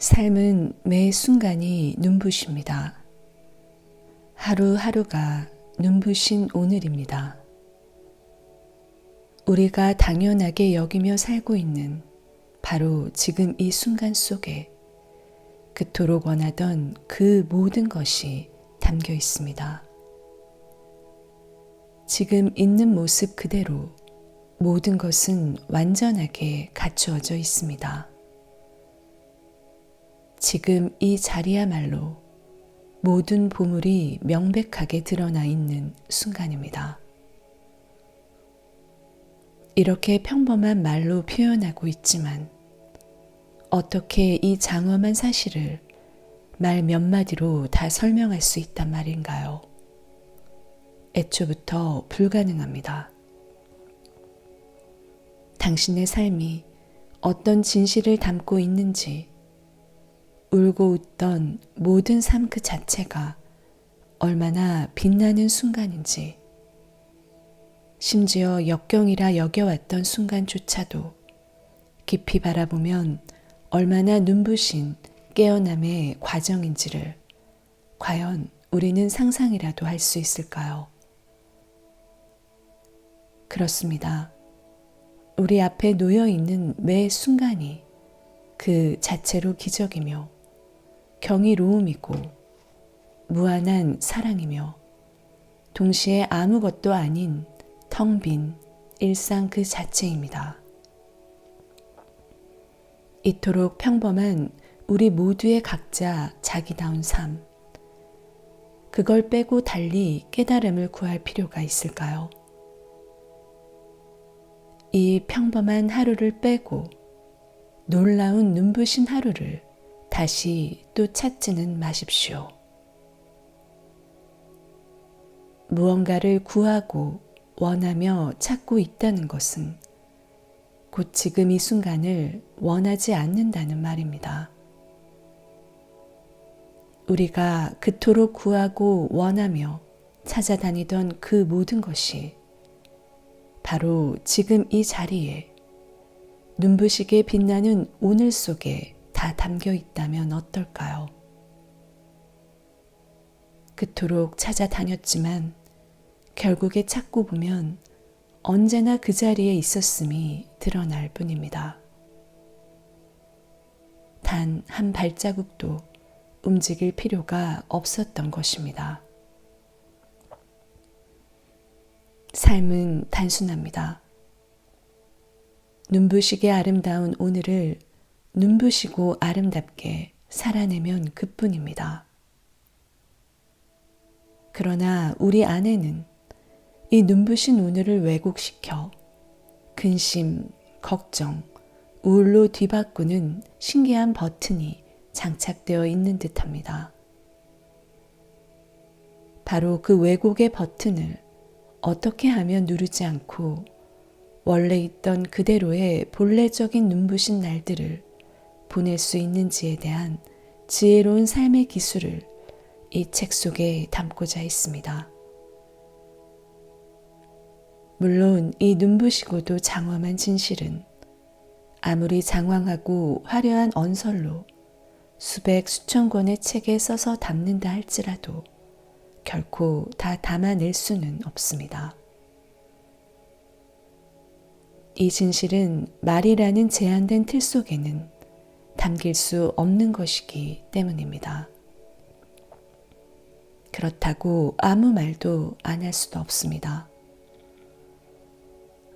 삶은 매 순간이 눈부십니다. 하루하루가 눈부신 오늘입니다. 우리가 당연하게 여기며 살고 있는 바로 지금 이 순간 속에 그토록 원하던 그 모든 것이 담겨 있습니다. 지금 있는 모습 그대로 모든 것은 완전하게 갖추어져 있습니다. 지금 이 자리야말로 모든 보물이 명백하게 드러나 있는 순간입니다. 이렇게 평범한 말로 표현하고 있지만 어떻게 이 장엄한 사실을 말 몇 마디로 다 설명할 수 있단 말인가요? 애초부터 불가능합니다. 당신의 삶이 어떤 진실을 담고 있는지, 울고 웃던 모든 삶 그 자체가 얼마나 빛나는 순간인지, 심지어 역경이라 여겨왔던 순간조차도 깊이 바라보면 얼마나 눈부신 깨어남의 과정인지를 과연 우리는 상상이라도 할 수 있을까요? 그렇습니다. 우리 앞에 놓여 있는 매 순간이 그 자체로 기적이며 경이로움이고 무한한 사랑이며 동시에 아무것도 아닌 텅 빈 일상 그 자체입니다. 이토록 평범한 우리 모두의 각자 자기다운 삶, 그걸 빼고 달리 깨달음을 구할 필요가 있을까요? 이 평범한 하루를 빼고 놀라운 눈부신 하루를 다시 또 찾지는 마십시오. 무언가를 구하고 원하며 찾고 있다는 것은 곧 지금 이 순간을 원하지 않는다는 말입니다. 우리가 그토록 구하고 원하며 찾아다니던 그 모든 것이 바로 지금 이 자리에 눈부시게 빛나는 오늘 속에 다 담겨 있다면 어떨까요? 그토록 찾아다녔지만 결국에 찾고 보면 언제나 그 자리에 있었음이 드러날 뿐입니다. 단 한 발자국도 움직일 필요가 없었던 것입니다. 삶은 단순합니다. 눈부시게 아름다운 오늘을 눈부시고 아름답게 살아내면 그뿐입니다. 그러나 우리 안에는 이 눈부신 오늘을 왜곡시켜 근심, 걱정, 우울로 뒤바꾸는 신기한 버튼이 장착되어 있는 듯합니다. 바로 그 왜곡의 버튼을 어떻게 하면 누르지 않고 원래 있던 그대로의 본래적인 눈부신 날들을 보낼 수 있는지에 대한 지혜로운 삶의 기술을 이 책 속에 담고자 했습니다. 물론 이 눈부시고도 장엄한 진실은 아무리 장황하고 화려한 언설로 수백 수천 권의 책에 써서 담는다 할지라도 결코 다 담아낼 수는 없습니다. 이 진실은 말이라는 제한된 틀 속에는 담길 수 없는 것이기 때문입니다. 그렇다고 아무 말도 안 할 수도 없습니다.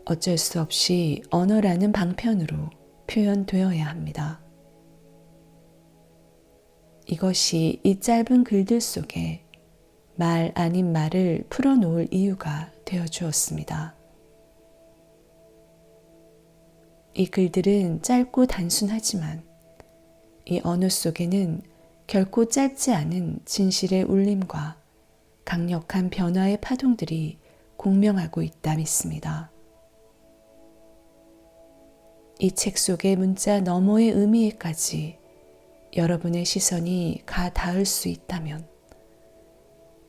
어쩔 수 없이 언어라는 방편으로 표현되어야 합니다. 이것이 이 짧은 글들 속에 말 아닌 말을 풀어놓을 이유가 되어 주었습니다. 이 글들은 짧고 단순하지만 이 언어 속에는 결코 짧지 않은 진실의 울림과 강력한 변화의 파동들이 공명하고 있다 믿습니다. 이 책 속의 문자 너머의 의미에까지 여러분의 시선이 가 닿을 수 있다면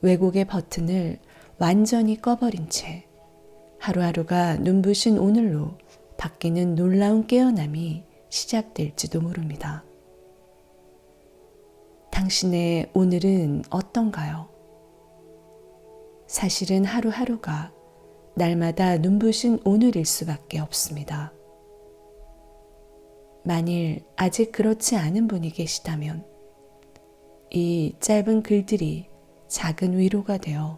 왜곡의 버튼을 완전히 꺼버린 채 하루하루가 눈부신 오늘로 바뀌는 놀라운 깨어남이 시작될지도 모릅니다. 당신의 오늘은 어떤가요? 사실은 하루하루가 날마다 눈부신 오늘일 수밖에 없습니다. 만일 아직 그렇지 않은 분이 계시다면 이 짧은 글들이 작은 위로가 되어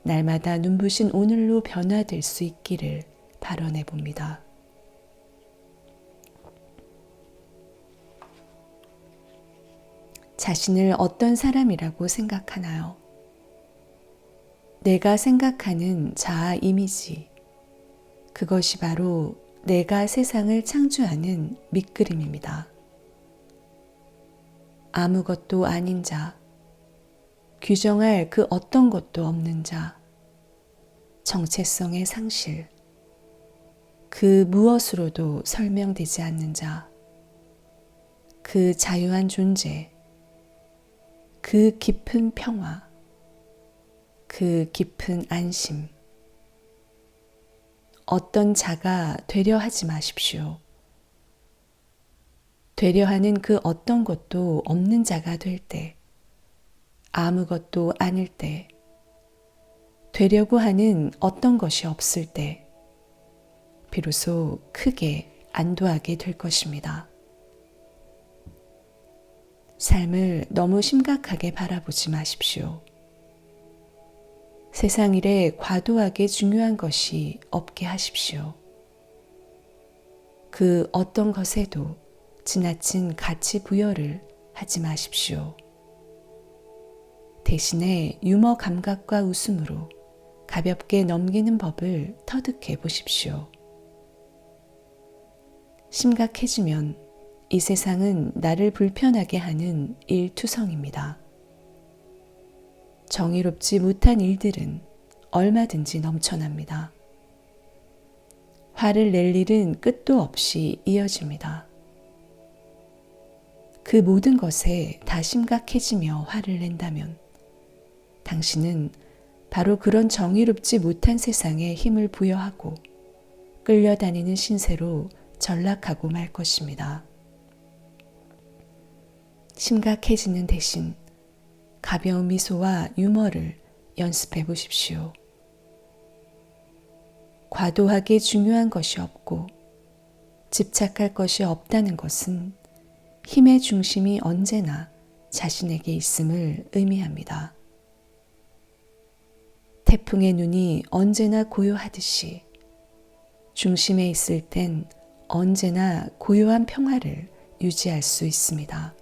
날마다 눈부신 오늘로 변화될 수 있기를 발언해 봅니다. 자신을 어떤 사람이라고 생각하나요? 내가 생각하는 자아 이미지, 그것이 바로 내가 세상을 창조하는 밑그림입니다. 아무것도 아닌 자, 규정할 그 어떤 것도 없는 자, 정체성의 상실, 그 무엇으로도 설명되지 않는 자, 그 자유한 존재, 그 깊은 평화, 그 깊은 안심. 어떤 자가 되려 하지 마십시오. 되려 하는 그 어떤 것도 없는 자가 될 때, 아무것도 아닐 때, 되려고 하는 어떤 것이 없을 때, 비로소 크게 안도하게 될 것입니다. 삶을 너무 심각하게 바라보지 마십시오. 세상 일에 과도하게 중요한 것이 없게 하십시오. 그 어떤 것에도 지나친 가치 부여를 하지 마십시오. 대신에 유머 감각과 웃음으로 가볍게 넘기는 법을 터득해 보십시오. 심각해지면 이 세상은 나를 불편하게 하는 일투성입니다. 정의롭지 못한 일들은 얼마든지 넘쳐납니다. 화를 낼 일은 끝도 없이 이어집니다. 그 모든 것에 다 심각해지며 화를 낸다면 당신은 바로 그런 정의롭지 못한 세상에 힘을 부여하고 끌려다니는 신세로 전락하고 말 것입니다. 심각해지는 대신 가벼운 미소와 유머를 연습해 보십시오. 과도하게 중요한 것이 없고 집착할 것이 없다는 것은 힘의 중심이 언제나 자신에게 있음을 의미합니다. 태풍의 눈이 언제나 고요하듯이 중심에 있을 땐 언제나 고요한 평화를 유지할 수 있습니다.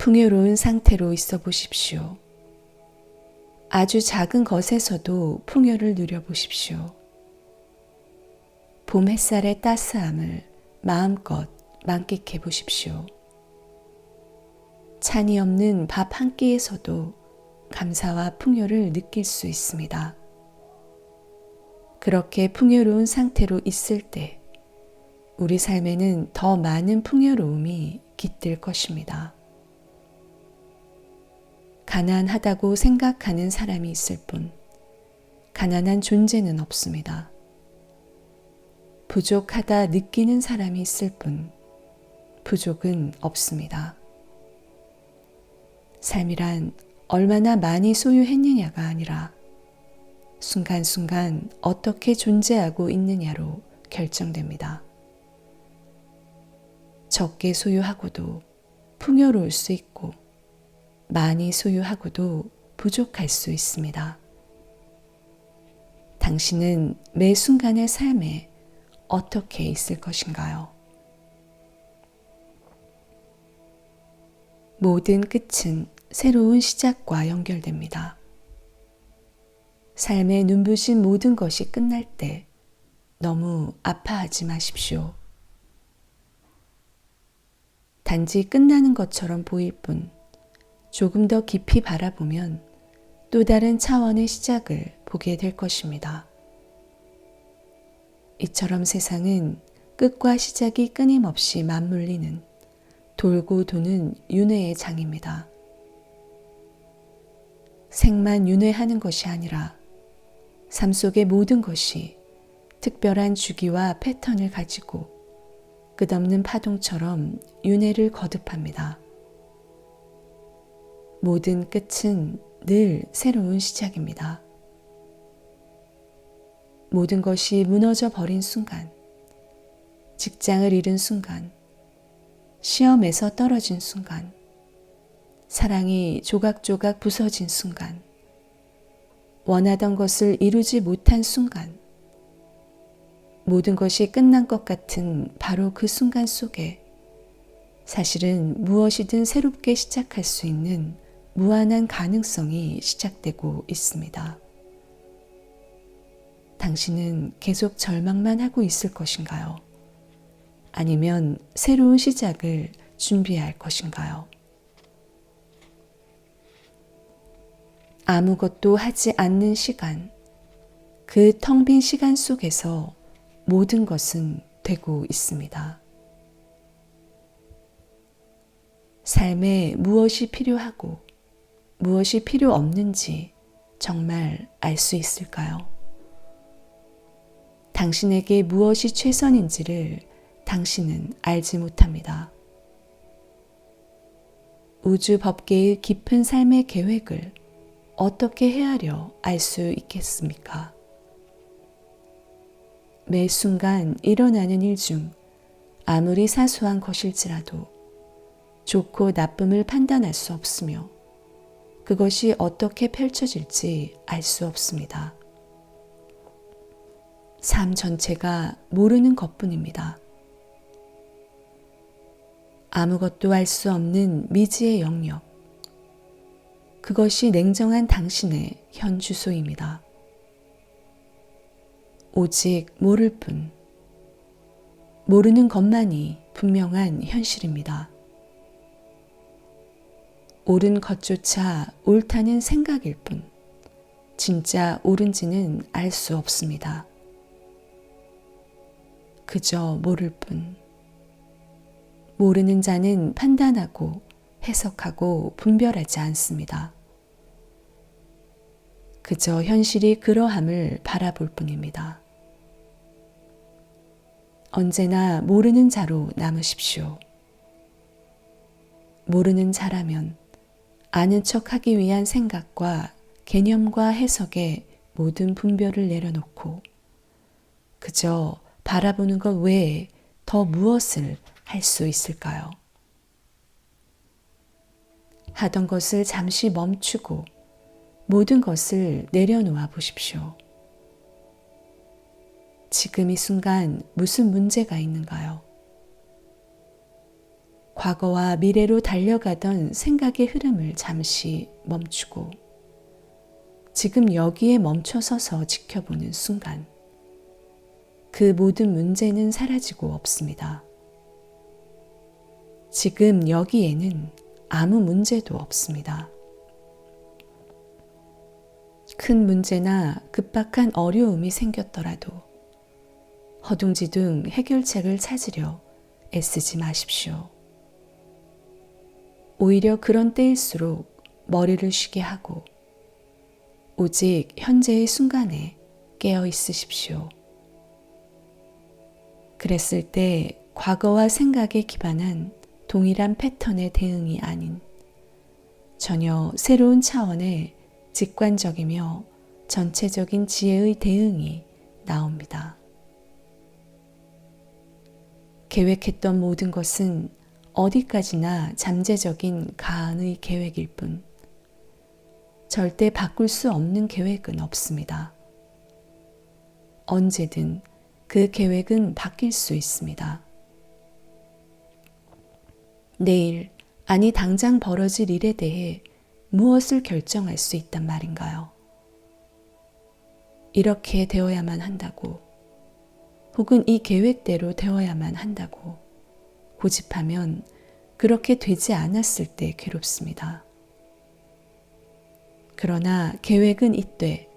풍요로운 상태로 있어 보십시오. 아주 작은 것에서도 풍요를 누려보십시오. 봄 햇살의 따스함을 마음껏 만끽해 보십시오. 찬이 없는 밥 한 끼에서도 감사와 풍요를 느낄 수 있습니다. 그렇게 풍요로운 상태로 있을 때 우리 삶에는 더 많은 풍요로움이 깃들 것입니다. 가난하다고 생각하는 사람이 있을 뿐 가난한 존재는 없습니다. 부족하다 느끼는 사람이 있을 뿐 부족은 없습니다. 삶이란 얼마나 많이 소유했느냐가 아니라 순간순간 어떻게 존재하고 있느냐로 결정됩니다. 적게 소유하고도 풍요로울 수 있고 많이 소유하고도 부족할 수 있습니다. 당신은 매 순간의 삶에 어떻게 있을 것인가요? 모든 끝은 새로운 시작과 연결됩니다. 삶의 눈부신 모든 것이 끝날 때 너무 아파하지 마십시오. 단지 끝나는 것처럼 보일 뿐 조금 더 깊이 바라보면 또 다른 차원의 시작을 보게 될 것입니다. 이처럼 세상은 끝과 시작이 끊임없이 맞물리는 돌고 도는 윤회의 장입니다. 생만 윤회하는 것이 아니라 삶 속의 모든 것이 특별한 주기와 패턴을 가지고 끝없는 파동처럼 윤회를 거듭합니다. 모든 끝은 늘 새로운 시작입니다. 모든 것이 무너져 버린 순간, 직장을 잃은 순간, 시험에서 떨어진 순간, 사랑이 조각조각 부서진 순간, 원하던 것을 이루지 못한 순간, 모든 것이 끝난 것 같은 바로 그 순간 속에 사실은 무엇이든 새롭게 시작할 수 있는 무한한 가능성이 시작되고 있습니다. 당신은 계속 절망만 하고 있을 것인가요? 아니면 새로운 시작을 준비할 것인가요? 아무것도 하지 않는 시간, 그 텅 빈 시간 속에서 모든 것은 되고 있습니다. 삶에 무엇이 필요하고 무엇이 필요 없는지 정말 알 수 있을까요? 당신에게 무엇이 최선인지를 당신은 알지 못합니다. 우주 법계의 깊은 삶의 계획을 어떻게 헤아려 알 수 있겠습니까? 매 순간 일어나는 일 중 아무리 사소한 것일지라도 좋고 나쁨을 판단할 수 없으며 그것이 어떻게 펼쳐질지 알 수 없습니다. 삶 전체가 모르는 것뿐입니다. 아무것도 알 수 없는 미지의 영역, 그것이 냉정한 당신의 현 주소입니다. 오직 모를 뿐, 모르는 것만이 분명한 현실입니다. 옳은 것조차 옳다는 생각일 뿐, 진짜 옳은지는 알 수 없습니다. 그저 모를 뿐. 모르는 자는 판단하고 해석하고 분별하지 않습니다. 그저 현실이 그러함을 바라볼 뿐입니다. 언제나 모르는 자로 남으십시오. 모르는 자라면 아는 척하기 위한 생각과 개념과 해석에 모든 분별을 내려놓고 그저 바라보는 것 외에 더 무엇을 할 수 있을까요? 하던 것을 잠시 멈추고 모든 것을 내려놓아 보십시오. 지금 이 순간 무슨 문제가 있는가요? 과거와 미래로 달려가던 생각의 흐름을 잠시 멈추고 지금 여기에 멈춰서서 지켜보는 순간 그 모든 문제는 사라지고 없습니다. 지금 여기에는 아무 문제도 없습니다. 큰 문제나 급박한 어려움이 생겼더라도 허둥지둥 해결책을 찾으려 애쓰지 마십시오. 오히려 그런 때일수록 머리를 쉬게 하고 오직 현재의 순간에 깨어 있으십시오. 그랬을 때 과거와 생각에 기반한 동일한 패턴의 대응이 아닌 전혀 새로운 차원의 직관적이며 전체적인 지혜의 대응이 나옵니다. 계획했던 모든 것은 어디까지나 잠재적인 가안의 계획일 뿐 절대 바꿀 수 없는 계획은 없습니다. 언제든 그 계획은 바뀔 수 있습니다. 내일, 아니 당장 벌어질 일에 대해 무엇을 결정할 수 있단 말인가요? 이렇게 되어야만 한다고, 혹은 이 계획대로 되어야만 한다고 고집하면 그렇게 되지 않았을 때 괴롭습니다. 그러나 계획은 있되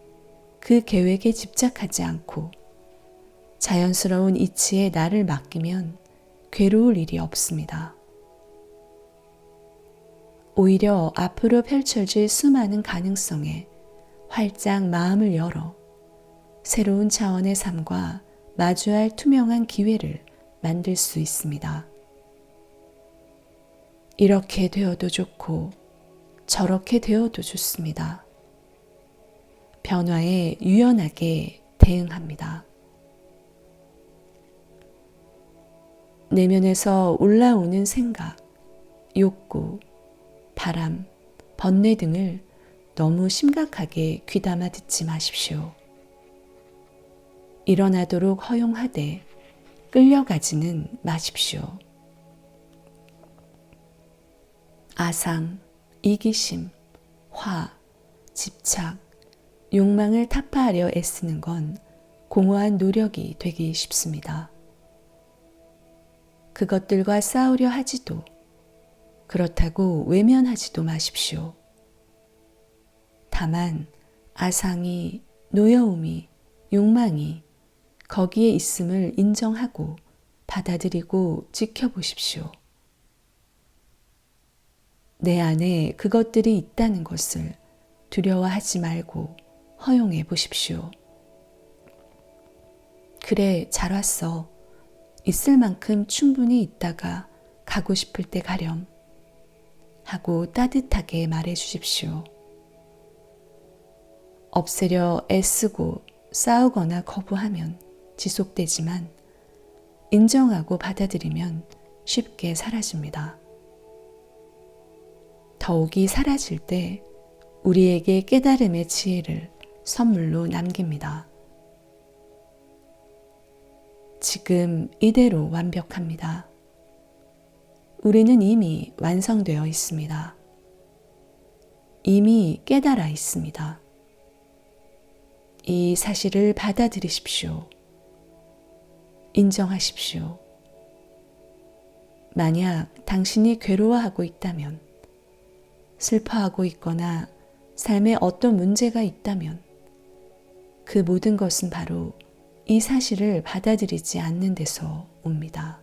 그 계획에 집착하지 않고 자연스러운 이치에 나를 맡기면 괴로울 일이 없습니다. 오히려 앞으로 펼쳐질 수많은 가능성에 활짝 마음을 열어 새로운 차원의 삶과 마주할 투명한 기회를 만들 수 있습니다. 이렇게 되어도 좋고 저렇게 되어도 좋습니다. 변화에 유연하게 대응합니다. 내면에서 올라오는 생각, 욕구, 바람, 번뇌 등을 너무 심각하게 귀담아 듣지 마십시오. 일어나도록 허용하되 끌려가지는 마십시오. 아상, 이기심, 화, 집착, 욕망을 타파하려 애쓰는 건 공허한 노력이 되기 쉽습니다. 그것들과 싸우려 하지도, 그렇다고 외면하지도 마십시오. 다만 아상이, 노여움이, 욕망이 거기에 있음을 인정하고 받아들이고 지켜보십시오. 내 안에 그것들이 있다는 것을 두려워하지 말고 허용해 보십시오. 그래, 잘 왔어. 있을 만큼 충분히 있다가 가고 싶을 때 가렴 하고 따뜻하게 말해 주십시오. 없애려 애쓰고 싸우거나 거부하면 지속되지만 인정하고 받아들이면 쉽게 사라집니다. 더욱이 사라질 때 우리에게 깨달음의 지혜를 선물로 남깁니다. 지금 이대로 완벽합니다. 우리는 이미 완성되어 있습니다. 이미 깨달아 있습니다. 이 사실을 받아들이십시오. 인정하십시오. 만약 당신이 괴로워하고 있다면, 슬퍼하고 있거나 삶에 어떤 문제가 있다면 그 모든 것은 바로 이 사실을 받아들이지 않는 데서 옵니다.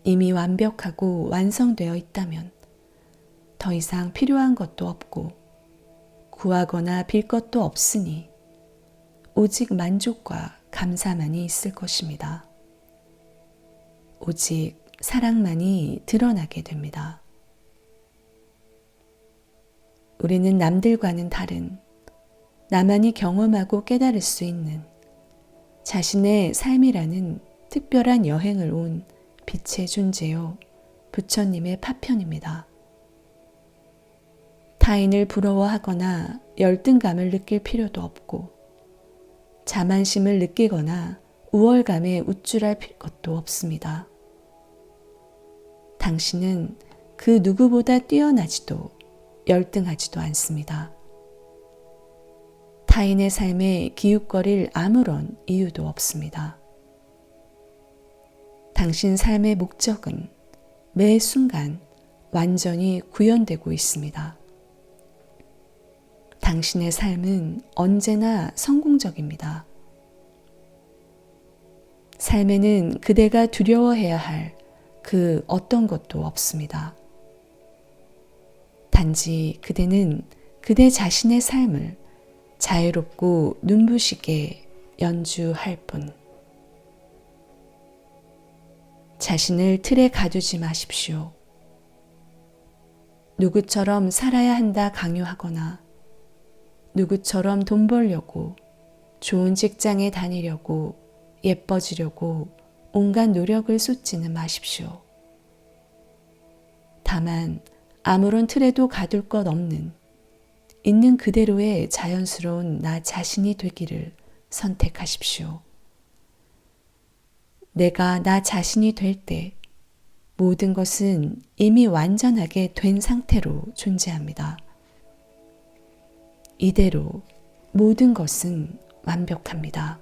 이미 완벽하고 완성되어 있다면 더 이상 필요한 것도 없고 구하거나 빌 것도 없으니 오직 만족과 감사만이 있을 것입니다. 오직 사랑만이 드러나게 됩니다. 우리는 남들과는 다른, 나만이 경험하고 깨달을 수 있는 자신의 삶이라는 특별한 여행을 온 빛의 존재요, 부처님의 파편입니다. 타인을 부러워하거나 열등감을 느낄 필요도 없고 자만심을 느끼거나 우월감에 우쭐할 것도 없습니다. 당신은 그 누구보다 뛰어나지도 열등하지도 않습니다. 타인의 삶에 기웃거릴 아무런 이유도 없습니다. 당신 삶의 목적은 매 순간 완전히 구현되고 있습니다. 당신의 삶은 언제나 성공적입니다. 삶에는 그대가 두려워해야 할 그 어떤 것도 없습니다. 단지 그대는 그대 자신의 삶을 자유롭고 눈부시게 연주할 뿐. 자신을 틀에 가두지 마십시오. 누구처럼 살아야 한다 강요하거나 누구처럼 돈 벌려고, 좋은 직장에 다니려고, 예뻐지려고 온갖 노력을 쏟지는 마십시오. 다만 아무런 틀에도 가둘 것 없는 있는 그대로의 자연스러운 나 자신이 되기를 선택하십시오. 내가 나 자신이 될 때 모든 것은 이미 완전하게 된 상태로 존재합니다. 이대로 모든 것은 완벽합니다.